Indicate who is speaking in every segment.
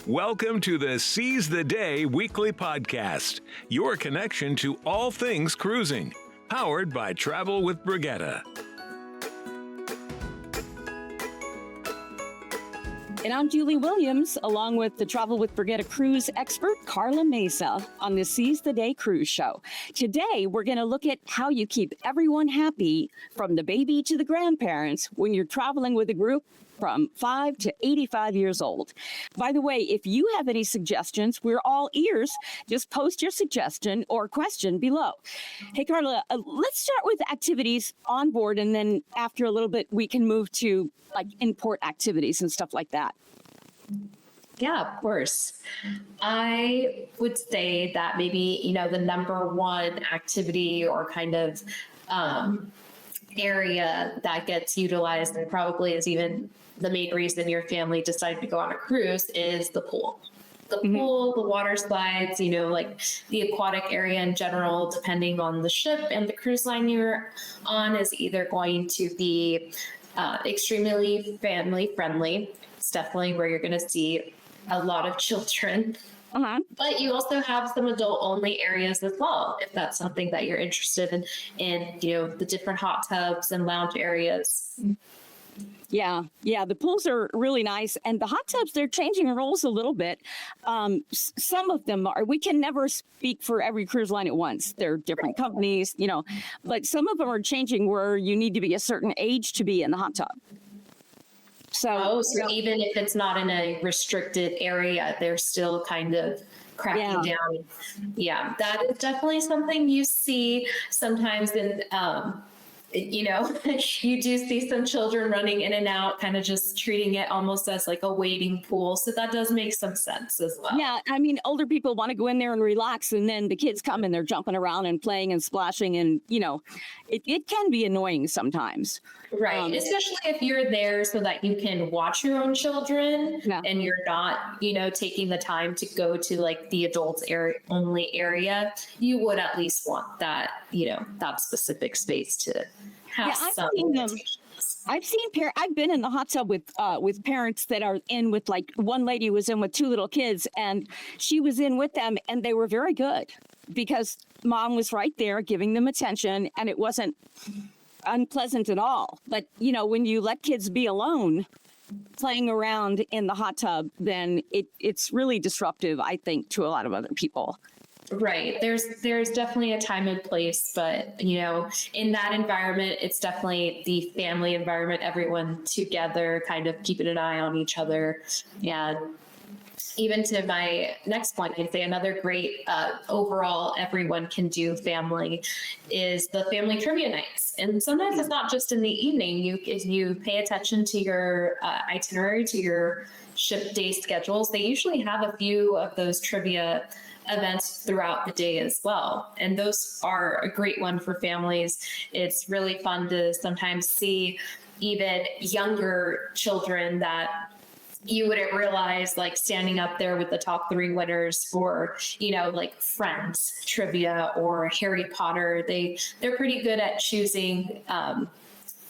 Speaker 1: Welcome to the Seize the Day weekly podcast, your connection to all things cruising, powered by Travel with Brigitte.
Speaker 2: And I'm Julie Williams, along with the Travel with Brigitte cruise expert, Carla Mesa, on the Seize the Day cruise show. Today, we're going to look at how you keep everyone happy, from the baby to the grandparents, when you're traveling with a group from 5 to 85 years old. By the way, if you have any suggestions, we're all ears. Just post your suggestion or question below. Hey, Carla, let's start with activities on board, and then after a little bit, we can move to like in-port activities and stuff like that.
Speaker 3: Yeah, of course. I would say that maybe, the number one activity or kind of area that gets utilized, and probably is even the main reason your family decided to go on a cruise, is the pool. The pool, the water slides, like the aquatic area in general, depending on the ship and the cruise line you're on, is either going to be extremely family friendly. It's definitely where you're going to see a lot of children. But you also have some adult only areas as well, if that's something that you're interested in, the different hot tubs and lounge areas.
Speaker 2: Yeah, the pools are really nice. And the hot tubs, they're changing rules a little bit. Some of them are. We can never speak for every cruise line at once. They're different companies, but some of them are changing where you need to be a certain age to be in the hot tub.
Speaker 3: So even if it's not in a restricted area, they're still kind of cracking down. Yeah, that is definitely something you see sometimes in, you do see some children running in and out, kind of just treating it almost as like a wading pool. So that does make some sense as well.
Speaker 2: Yeah, I mean, older people want to go in there and relax, and then the kids come and they're jumping around and playing and splashing, and, it can be annoying sometimes.
Speaker 3: Right. Especially if you're there so that you can watch your own children and you're not, taking the time to go to like the adults only area. You would at least want that, that specific space to have some limitations.
Speaker 2: I've been in the hot tub with parents that are in with, like, one lady was in with two little kids, and she was in with them, and they were very good because mom was right there giving them attention, and it wasn't unpleasant at all. But, when you let kids be alone playing around in the hot tub, then it's really disruptive, I think, to a lot of other people.
Speaker 3: Right. There's definitely a time and place, but, in that environment, it's definitely the family environment, everyone together, kind of keeping an eye on each other. And even to my next point, I'd say another great overall everyone can do family is the family trivia nights. And sometimes it's not just in the evening. If you pay attention to your itinerary, to your ship day schedules, they usually have a few of those trivia events throughout the day as well. And those are a great one for families. It's really fun to sometimes see even younger children that you wouldn't realize, like, standing up there with the top 3 winners for, like Friends trivia or Harry Potter. They're pretty good at choosing,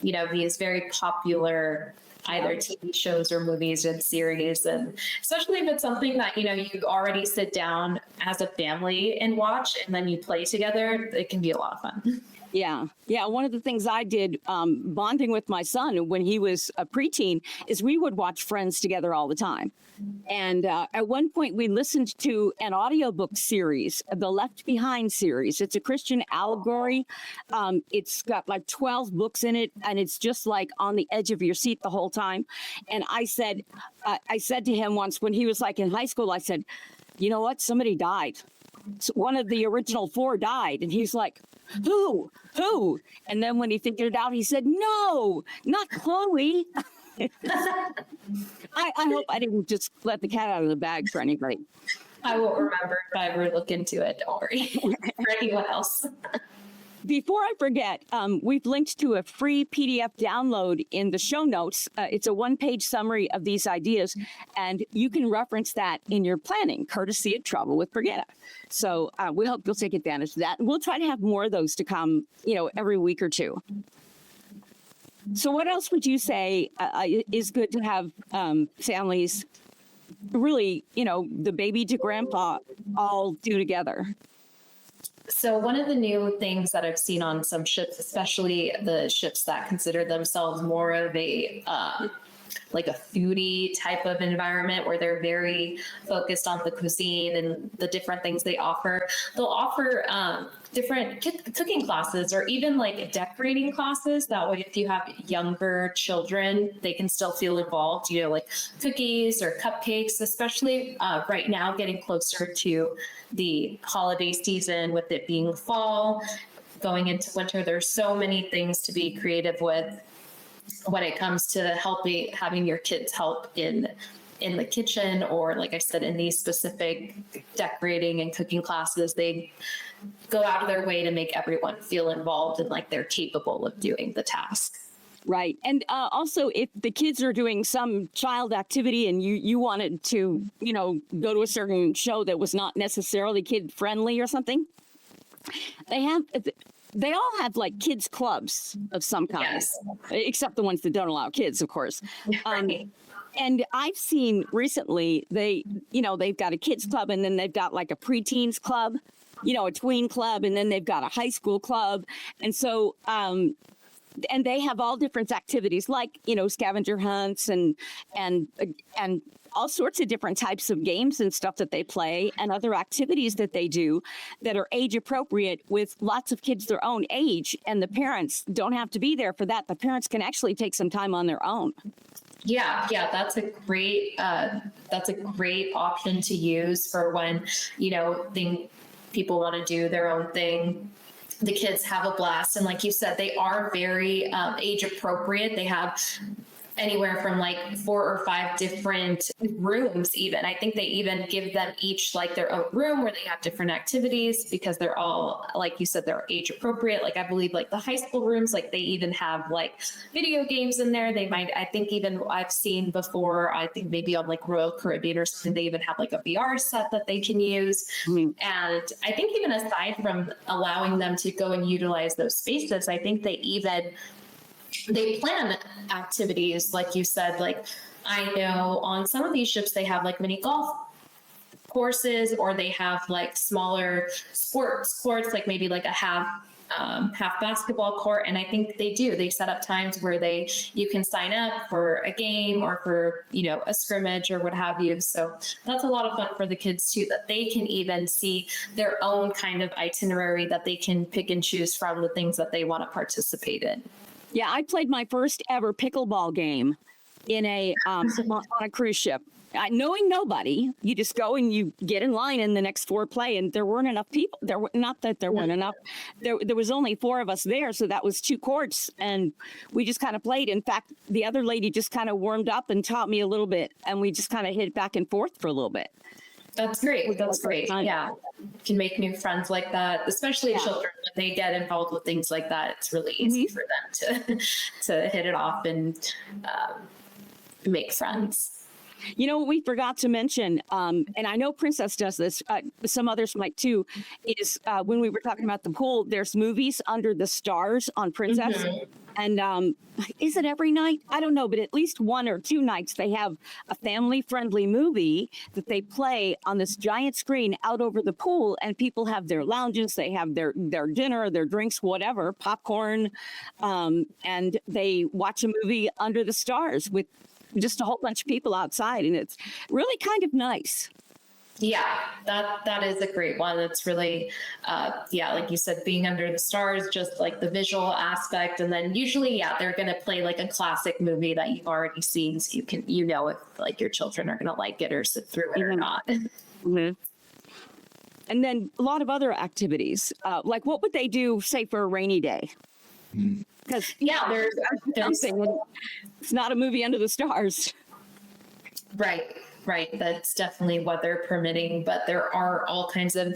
Speaker 3: these very popular either TV shows or movies and series. And especially if it's something that, you already sit down as a family and watch, and then you play together, it can be a lot of fun.
Speaker 2: Yeah. One of the things I did bonding with my son when he was a preteen is we would watch Friends together all the time. And at one point we listened to an audiobook series, the Left Behind series. It's a Christian allegory. It's got like 12 books in it, and it's just like on the edge of your seat the whole time. And I said to him once when he was like in high school, I said, you know what? Somebody died. So one of the original 4 died. And he's like, who? And then when he figured it out, he said, no, not Chloe. I hope I didn't just let the cat out of the bag for anybody.
Speaker 3: I won't remember if I ever look into it. Don't worry. For anyone else.
Speaker 2: Before I forget, we've linked to a free PDF download in the show notes. It's a 1-page summary of these ideas, and you can reference that in your planning, courtesy of Travel with Brigitte. So we hope you'll take advantage of that. We'll try to have more of those to come, every week or two. So what else would you say is good to have families really, the baby to grandpa all do together?
Speaker 3: So one of the new things that I've seen on some ships, especially the ships that consider themselves more of a like a foodie type of environment where they're very focused on the cuisine and the different things they offer. They'll offer different cooking classes or even like decorating classes. That way, if you have younger children, they can still feel involved, like cookies or cupcakes, especially right now, getting closer to the holiday season with it being fall, going into winter. There's so many things to be creative with when it comes to having your kids help in the kitchen, or like I said, in these specific decorating and cooking classes, they go out of their way to make everyone feel involved and like they're capable of doing the task.
Speaker 2: Right. And also, if the kids are doing some child activity and you wanted to, go to a certain show that was not necessarily kid friendly or something, they all have like kids clubs of some kind,
Speaker 3: Yes.
Speaker 2: Except the ones that don't allow kids, of course.
Speaker 3: Right.
Speaker 2: And I've seen recently they've got a kids club, and then they've got like a preteens club, a tween club, and then they've got a high school club. And so, and they have all different activities like, scavenger hunts and all sorts of different types of games and stuff that they play, and other activities that they do that are age appropriate with lots of kids their own age. And the parents don't have to be there for that. The parents can actually take some time on their own.
Speaker 3: Yeah, that's a great option to use for when, people want to do their own thing. The kids have a blast. And like you said, they are very age appropriate. They have anywhere from like 4 or 5 different rooms even. I think they even give them each like their own room where they have different activities, because they're all, like you said, they're age appropriate. Like I believe like the high school rooms, like they even have like video games in there. I think even I've seen before, I think maybe on like Royal Caribbean or something, they even have like a VR set that they can use. Mm-hmm. And I think even aside from allowing them to go and utilize those spaces, I think they plan activities, like you said. Like I know on some of these ships, they have like mini golf courses, or they have like smaller sports courts, like maybe like a half basketball court. And I think they set up times where you can sign up for a game or for, a scrimmage or what have you. So that's a lot of fun for the kids too, that they can even see their own kind of itinerary that they can pick and choose from the things that they want to participate in.
Speaker 2: Yeah, I played my first ever pickleball game in on a cruise ship. Knowing nobody, you just go and you get in line and the next 4 play, and there weren't enough people. Not that there weren't enough. There was only 4 of us there, so that was 2 courts, and we just kind of played. In fact, the other lady just kind of warmed up and taught me a little bit, and we just kind of hit back and forth for a little bit.
Speaker 3: That's great. That's great. Yeah. You can make new friends like that, especially children. When they get involved with things like that, it's really easy for them to hit it off and make friends.
Speaker 2: We forgot to mention, and I know Princess does this, some others might too, is when we were talking about the pool, there's movies under the stars on Princess. Mm-hmm. And is it every night? I don't know, but at least 1 or 2 nights they have a family-friendly movie that they play on this giant screen out over the pool, and people have their lounges, they have their dinner, their drinks, whatever, popcorn, and they watch a movie under the stars with just a whole bunch of people outside, and it's really kind of nice.
Speaker 3: Yeah, that is a great one. It's really, like you said, being under the stars, just like the visual aspect. And then usually, they're going to play like a classic movie that you've already seen. So you can, if like your children are going to like it or sit through it or not.
Speaker 2: Mm-hmm. And then a lot of other activities, like what would they do, say, for a rainy day? Because there's it's not a movie under the stars.
Speaker 3: Right. That's definitely weather permitting, but there are all kinds of,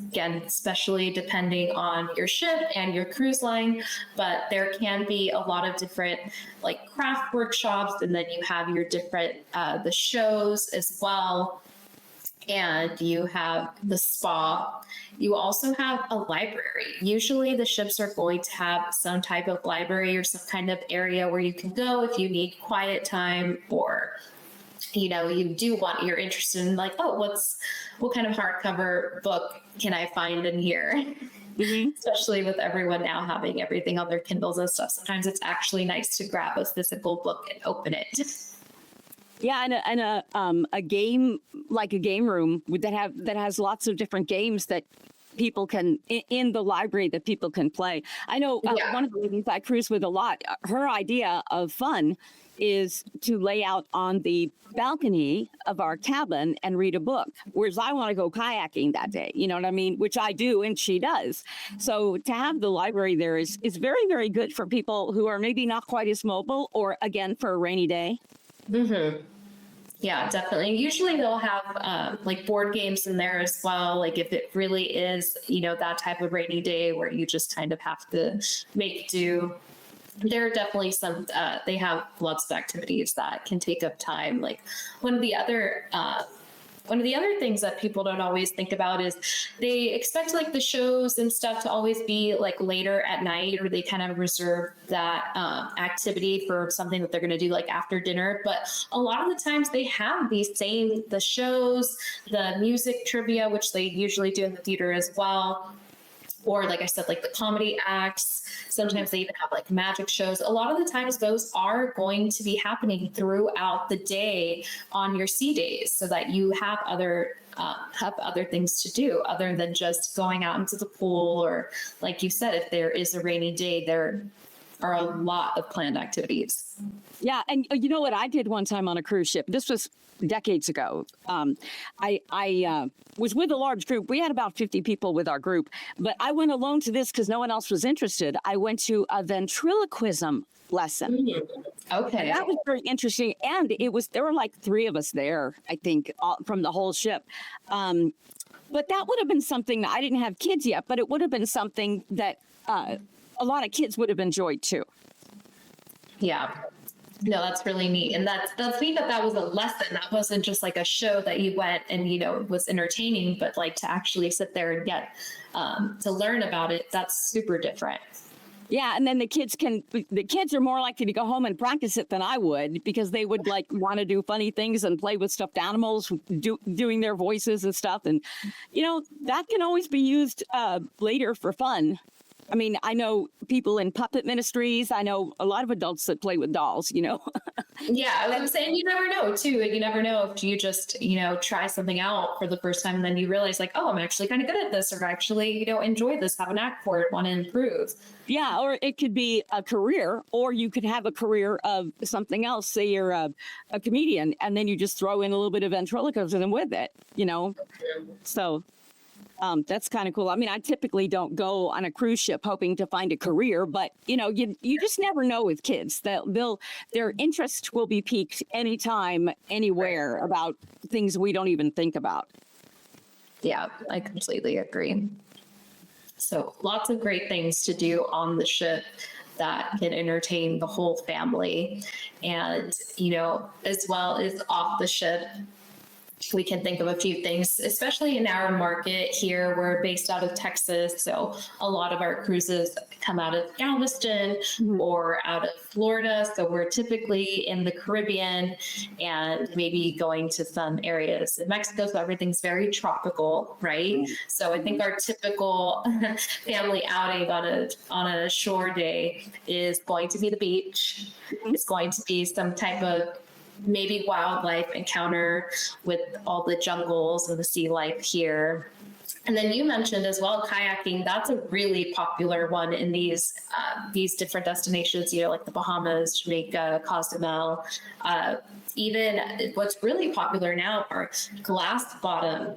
Speaker 3: again, especially depending on your ship and your cruise line, but there can be a lot of different like craft workshops, and then you have your different, the shows as well. And you have the spa. You also have a library. Usually the ships are going to have some type of library or some kind of area where you can go if you need quiet time, or you're interested in like, oh, what kind of hardcover book can I find in here? Mm-hmm. Especially with everyone now having everything on their Kindles and stuff. Sometimes it's actually nice to grab a physical book and open it.
Speaker 2: Yeah, and a game, like a game room that has lots of different games that people can in the library that people can play. I know one of the ladies I cruise with a lot, her idea of fun is to lay out on the balcony of our cabin and read a book, whereas I want to go kayaking that day, you know what I mean? Which I do, and she does. So to have the library there is very, very good for people who are maybe not quite as mobile, or again, for a rainy day.
Speaker 3: Mm-hmm. Yeah, definitely. Usually they'll have like board games in there as well. Like if it really is, that type of rainy day where you just kind of have to make do. There are definitely some, they have lots of activities that can take up time. Like one of the other things that people don't always think about is they expect like the shows and stuff to always be like later at night, or they kind of reserve that activity for something that they're going to do like after dinner. But a lot of the times they have the shows, the music trivia, which they usually do in the theater as well. Or like I said, like the comedy acts. Sometimes they even have like magic shows. A lot of the times those are going to be happening throughout the day on your sea days, so that you have other things to do other than just going out into the pool. Or like you said, if there is a rainy day, there are a lot of planned activities.
Speaker 2: Yeah. And you know what I did one time on a cruise ship? This was decades ago. I was with a large group. We had about 50 people with our group, but I went alone to this because no one else was interested. I went to a ventriloquism lesson.
Speaker 3: Mm-hmm. Okay.
Speaker 2: And that was very interesting. And there were like 3 of us there, I think, from the whole ship. But that would have been something that I didn't have kids yet, but it would have been something that a lot of kids would have enjoyed too.
Speaker 3: Yeah. No, that's really neat. And that's neat that was a lesson. That wasn't just like a show that you went and, was entertaining, but like to actually sit there and get to learn about it. That's super different.
Speaker 2: Yeah. And then the kids are more likely to go home and practice it than I would, because they would like want to do funny things and play with stuffed animals, doing their voices and stuff. And, that can always be used later for fun. I mean, I know people in puppet ministries. I know a lot of adults that play with dolls,
Speaker 3: Yeah, I was saying you never know, too. You never know if you just, try something out for the first time and then you realize like, oh, I'm actually kind of good at this, or actually, enjoy this, have a knack for it, want to improve.
Speaker 2: Yeah, or it could be a career, or you could have a career of something else. Say you're a comedian, and then you just throw in a little bit of ventriloquism with it, So that's kind of cool. I mean, I typically don't go on a cruise ship hoping to find a career, but you just never know with kids. Their interest will be piqued anytime, anywhere, about things we don't even think about.
Speaker 3: Yeah, I completely agree. So lots of great things to do on the ship that can entertain the whole family. And, as well as off the ship, we can think of a few things, especially in our market here. We're based out of Texas, so a lot of our cruises come out of Galveston or out of Florida. So we're typically in the Caribbean and maybe going to some areas in Mexico. So everything's very tropical, right? So I think our typical family outing on a shore day is going to be the beach. It's going to be some type of maybe wildlife encounter with all the jungles and the sea life here. And then you mentioned as well kayaking. That's a really popular one in these different destinations, like the Bahamas, Jamaica, Cozumel. Even what's really popular now are glass bottom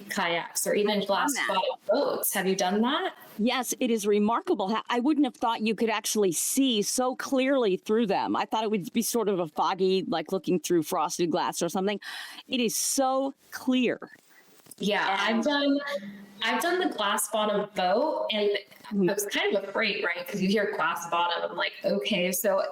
Speaker 3: kayaks, or even glass bottom boats. Have you done that?
Speaker 2: Yes, it is remarkable. I wouldn't have thought you could actually see so clearly through them. I thought it would be sort of a foggy, like looking through frosted glass or something. It is so clear.
Speaker 3: Yeah, I've done the glass bottom boat, and I was kind of afraid, right? Because you hear glass bottom, I'm like, okay. So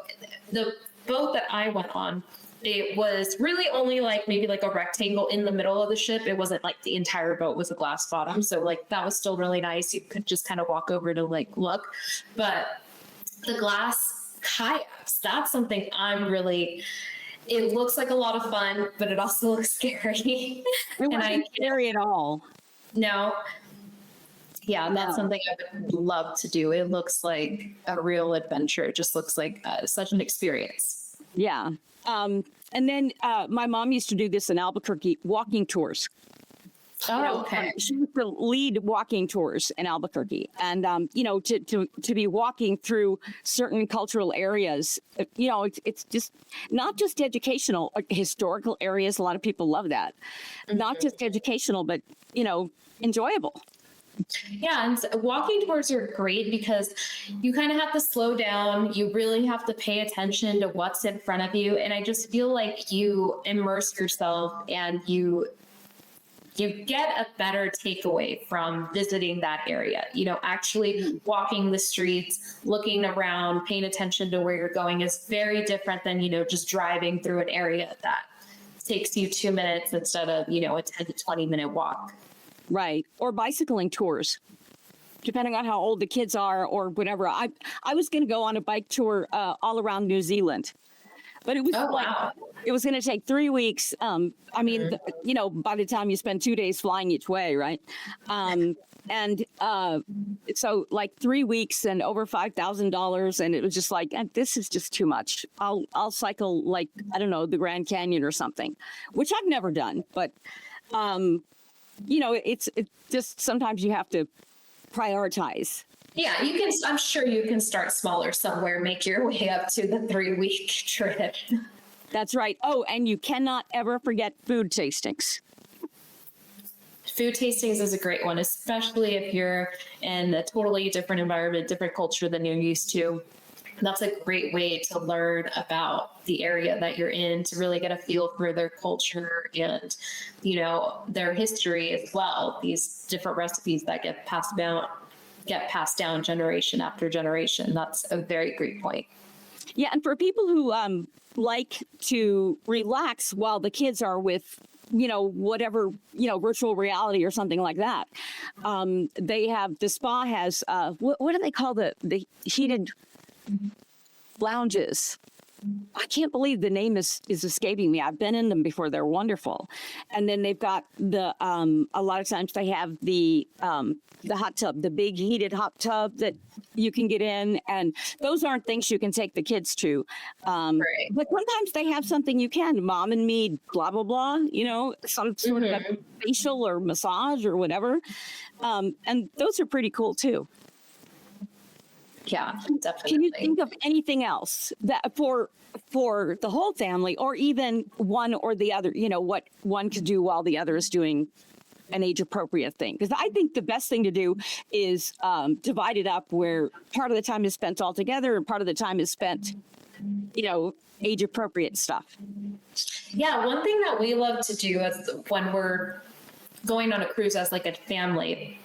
Speaker 3: the boat that I went on, it was really only like maybe like a rectangle in the middle of the ship. It wasn't like the entire boat was a glass bottom. So like that was still really nice. You could just kind of walk over to like look. But the glass kayaks, that's something I'm really it looks like a lot of fun, but it also looks scary.
Speaker 2: It wasn't scary at all.
Speaker 3: No. Yeah, that's
Speaker 2: No.
Speaker 3: something I would love to do. It looks like a real adventure. It just looks like such an experience.
Speaker 2: Yeah. And then my mom used to do this in Albuquerque, walking tours.
Speaker 3: Oh, okay.
Speaker 2: She used to lead walking tours in Albuquerque, and to be walking through certain cultural areas. It's just not just educational, historical areas. A lot of people love that. Not just educational, but enjoyable.
Speaker 3: Yeah, and walking tours are great because you kind of have to slow down. You really have to pay attention to what's in front of you. And I just feel like you immerse yourself and you get a better takeaway from visiting that area. Actually walking the streets, looking around, paying attention to where you're going is very different than, just driving through an area that takes you 2 minutes instead of, a 10 to 20 minute walk.
Speaker 2: Right. Or bicycling tours, depending on how old the kids are or whatever. I was going to go on a bike tour all around New Zealand, but it was it was going to take 3 weeks. By the time you spend 2 days flying each way, right? So like 3 weeks and over $5,000. And it was just like, this is just too much. I'll cycle like, I don't know, the Grand Canyon or something, which I've never done, but it's just sometimes you have to prioritize.
Speaker 3: Yeah, I'm sure you can start smaller somewhere, make your way up to the 3-week trip.
Speaker 2: That's right. Oh, and you cannot ever forget food tastings.
Speaker 3: Food tastings is a great one, especially if you're in a totally different environment, different culture than you're used to. That's a great way to learn about the area that you're in, to really get a feel for their culture and, their history as well. These different recipes that get passed down generation after generation. That's a very great point.
Speaker 2: Yeah. And for people who like to relax while the kids are with whatever, virtual reality or something like that. The spa has, what do they call the heated lounges? I can't believe the name is escaping me. I've been in them before. They're wonderful. And then they've got a lot of times they have the hot tub, the big heated hot tub that you can get in. And those aren't things you can take the kids to.
Speaker 3: Right.
Speaker 2: But sometimes they have something you can, mom and me, blah, blah, blah, some sort of a facial or massage or whatever. And those are pretty cool too.
Speaker 3: Yeah, definitely.
Speaker 2: Can you think of anything else that for the whole family, or even one or the other, what one could do while the other is doing an age appropriate thing? Because I think the best thing to do is divide it up where part of the time is spent all together and part of the time is spent, age appropriate stuff.
Speaker 3: Yeah, one thing that we love to do is when we're going on a cruise as like a family,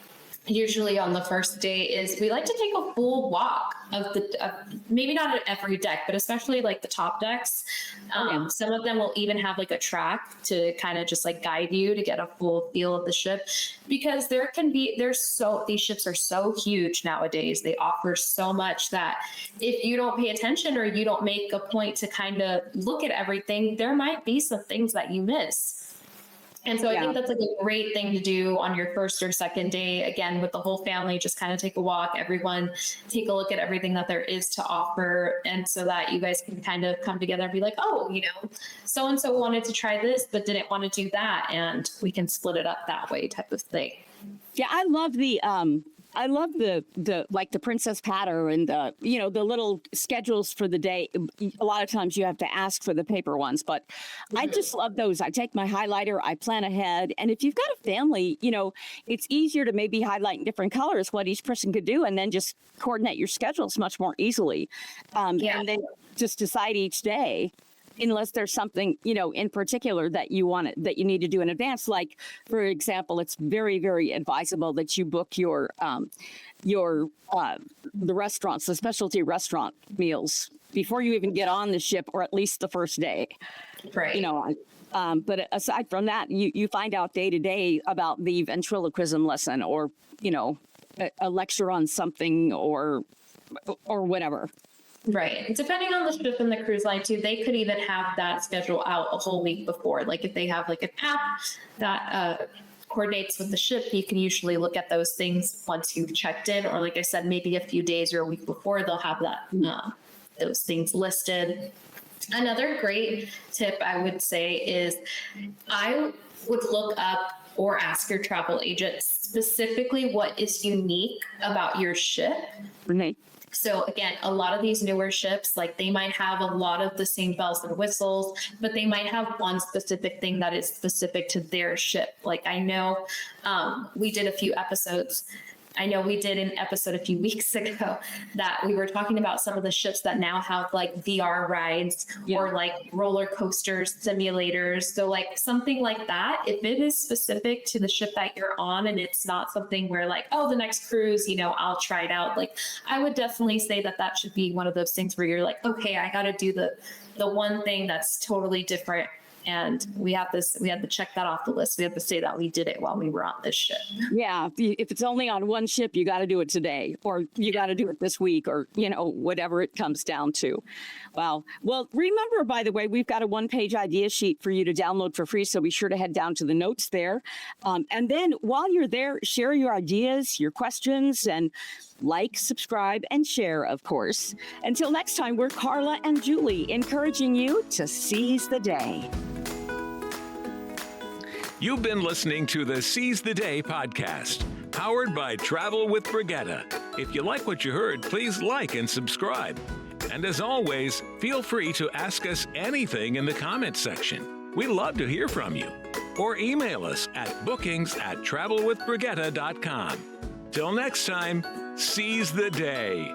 Speaker 3: usually on the first day, is we like to take a full walk of maybe not at every deck, but especially like the top decks. Some of them will even have like a track to kind of just like guide you to get a full feel of the ship, because these ships are so huge nowadays. They offer so much that if you don't pay attention or you don't make a point to kind of look at everything, there might be some things that you miss. And so I think that's like a great thing to do on your first or second day, again, with the whole family. Just kind of take a walk, everyone take a look at everything that there is to offer. And so that you guys can kind of come together and be like, oh, so-and-so wanted to try this, but didn't want to do that. And we can split it up that way, type of thing.
Speaker 2: Yeah, I love the like the princess patter and the little schedules for the day. A lot of times you have to ask for the paper ones, but I just love those. I take my highlighter, I plan ahead. And if you've got a family, it's easier to maybe highlight in different colors what each person could do, and then just coordinate your schedules much more easily. And then just decide each day, unless there's something, in particular that you need to do in advance. Like, for example, it's very, very advisable that you book the restaurants, the specialty restaurant meals before you even get on the ship, or at least the first day.
Speaker 3: Right.
Speaker 2: But aside from that, you find out day to day about the ventriloquism lesson, or, a lecture on something or whatever.
Speaker 3: Right. Depending on the ship and the cruise line too, they could even have that schedule out a whole week before. Like if they have like an app that coordinates with the ship, you can usually look at those things once you've checked in, or like I said, maybe a few days or a week before, they'll have that those things listed. Another great tip I would say is I would look up or ask your travel agent specifically what is unique about your ship.
Speaker 2: Renee.
Speaker 3: So again, a lot of these newer ships, like they might have a lot of the same bells and whistles, but they might have one specific thing that is specific to their ship. Like I know we did a few episodes. I know we did an episode a few weeks ago that we were talking about some of the ships that now have like VR rides or like roller coasters, simulators. So like something like that, if it is specific to the ship that you're on and it's not something where like, oh, the next cruise, you know, I'll try it out. Like I would definitely say that that should be one of those things where you're like, okay, I got to do the one thing that's totally different. And we had to check that off the list. We have to say that we did it while we were on this ship.
Speaker 2: Yeah. If it's only on one ship, you got to do it today, or you got to do it this week, or, you know, whatever it comes down to. Wow. Well, remember, by the way, we've got a 1-page idea sheet for you to download for free. So be sure to head down to the notes there. And then while you're there, share your ideas, your questions, and like, subscribe, and share, of course. Until next time, we're Carla and Julie, encouraging you to seize the day.
Speaker 1: You've been listening to the Seize the Day podcast, powered by Travel with Brigitte. If you like what you heard, please like and subscribe. And as always, feel free to ask us anything in the comments section. We love to hear from you. Or email us at bookings@travelwithbrigitte.com. Till next time, seize the day.